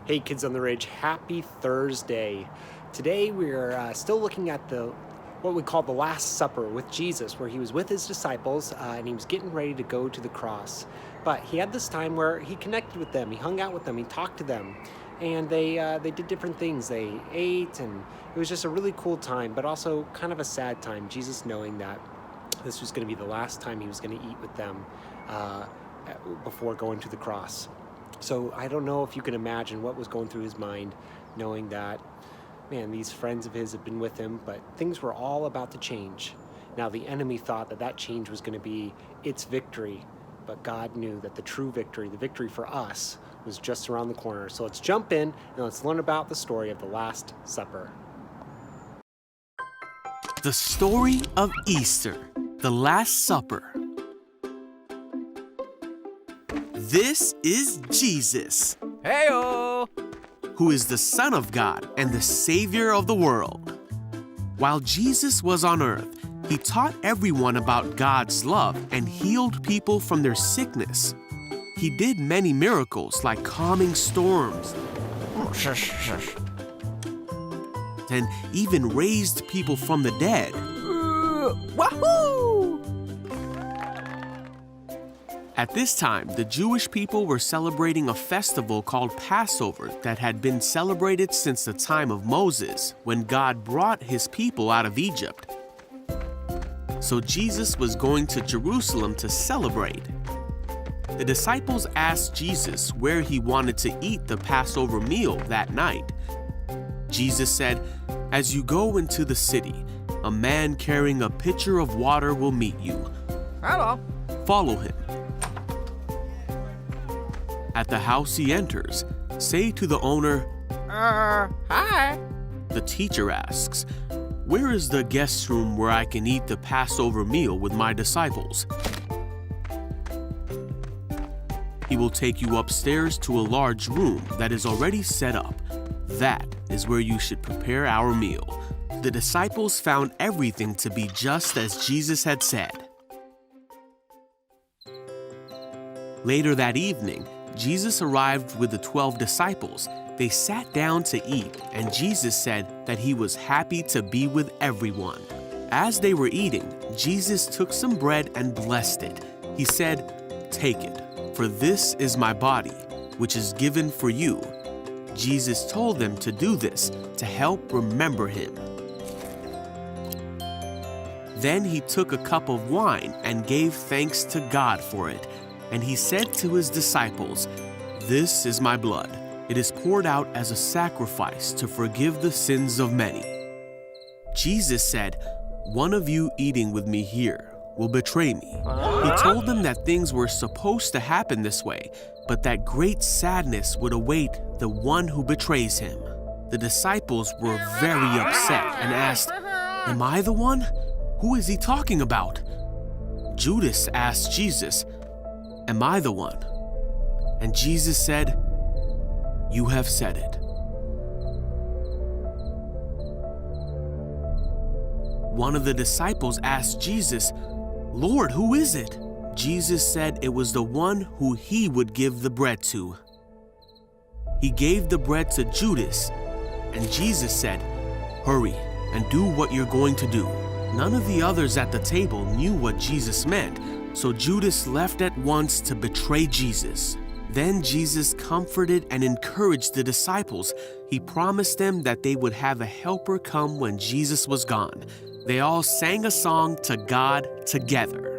Hey kids on the ridge, happy Thursday. Today we're still looking at what we call the Last Supper with Jesus, where he was with his disciples and he was getting ready to go to the cross. But he had this time where he connected with them, he hung out with them, he talked to them, and they did different things. They ate, and it was just a really cool time, but also kind of a sad time. Jesus knowing that this was going to be the last time he was going to eat with them before going to the cross. So I don't know if you can imagine what was going through his mind, knowing that, man, these friends of his have been with him, but things were all about to change. Now the enemy thought that change was going to be its victory, but God knew that the true victory, the victory for us, was just around the corner. So let's jump in and let's learn about the story of the Last Supper. The story of Easter, the Last Supper. This is Jesus, Hey-o! who is the Son of God and the Savior of the world. While Jesus was on earth, he taught everyone about God's love and healed people from their sickness. He did many miracles like calming storms and even raised people from the dead. Wahoo! At this time, the Jewish people were celebrating a festival called Passover that had been celebrated since the time of Moses, when God brought his people out of Egypt. So Jesus was going to Jerusalem to celebrate. The disciples asked Jesus where he wanted to eat the Passover meal that night. Jesus said, "As you go into the city, a man carrying a pitcher of water will meet you. Hello. Follow him. At the house he enters, say to the owner, Hi. the teacher asks, 'Where is the guest room where I can eat the Passover meal with my disciples?' He will take you upstairs to a large room that is already set up. That is where you should prepare our meal." The disciples found everything to be just as Jesus had said. Later that evening, Jesus arrived with the 12 disciples. They sat down to eat, and Jesus said that he was happy to be with everyone. As they were eating, Jesus took some bread and blessed it. He said, "Take it, for this is my body, which is given for you." Jesus told them to do this to help remember him. Then he took a cup of wine and gave thanks to God for it. And he said to his disciples, "This is my blood. It is poured out as a sacrifice to forgive the sins of many." Jesus said, "One of you eating with me here will betray me." He told them that things were supposed to happen this way, but that great sadness would await the one who betrays him. The disciples were very upset and asked, "Am I the one? Who is he talking about?" Judas asked Jesus, "Am I the one?" And Jesus said, "You have said it." One of the disciples asked Jesus, "Lord, who is it?" Jesus said it was the one who he would give the bread to. He gave the bread to Judas, and Jesus said, "Hurry and do what you're going to do." None of the others at the table knew what Jesus meant, so Judas left at once to betray Jesus. Then Jesus comforted and encouraged the disciples. He promised them that they would have a helper come when Jesus was gone. They all sang a song to God together.